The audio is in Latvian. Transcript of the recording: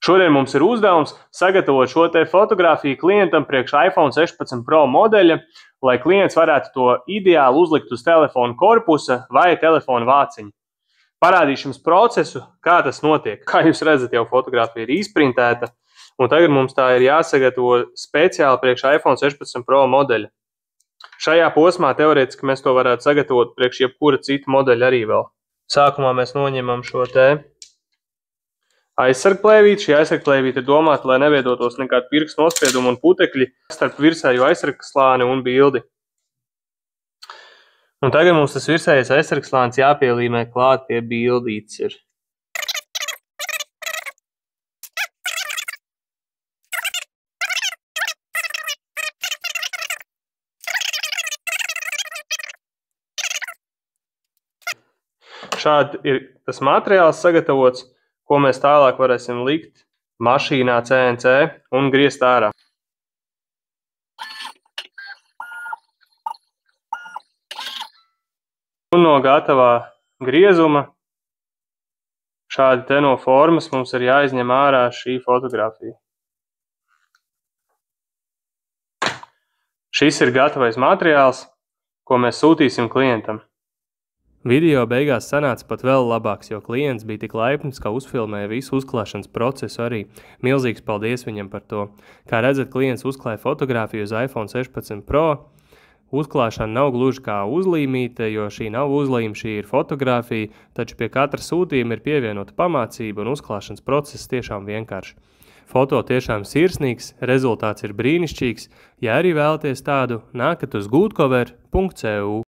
Šodien mums ir uzdevums sagatavot šo te fotografiju klientam priekš iPhone 16 Pro modeļa, lai klients varētu to ideāli uzlikt uz telefona korpusa vai telefona vāciņa. Parādīšu jums procesu, kā tas notiek. Kā jūs redzat, jau fotografija ir izprintēta, un tagad mums tā ir jāsagatavo speciāli priekš iPhone 16 Pro modeļa. Šajā posmā teorētiski mēs to varētu sagatavot priekš jebkura cita modeļa arī vēl. Sākumā mēs noņemam šo te aizsargplēvīti. Šī aizsargplēvīte ir domāta, lai neveidotos nekādu pirkstu nospiedumu un putekļi starp virsējo aizsargslāni un bildi. Un tagad mums tas virsējais aizsargslānis jāpielīmē klāt pie bildītes ir. Šādi ir tas materiāls sagatavots, ko mēs tālāk varēsim likt mašīnā CNC un griezt ārā. Un no gatavā griezuma šādi te no formas mums ir jāizņem ārā šī fotografija. Šis ir gatavais materiāls, ko mēs sūtīsim klientam. Video beigās sanāca pat vēl labāks, jo klients bija tik laipns, ka uzfilmēja visu uzklāšanas procesu arī. Milzīgs paldies viņam par to. Kā redzat, klients uzklāja fotografiju uz iPhone 16 Pro. Uzklāšana nav gluži kā uzlīmīte, jo šī nav uzlīme, šī ir fotografija, taču pie katra sūtījuma ir pievienota pamācība un uzklāšanas process tiešām vienkārši. Foto tiešām sirsnīgs, rezultāts ir brīnišķīgs. Ja arī vēlaties tādu, nākat uz goodcover.cu.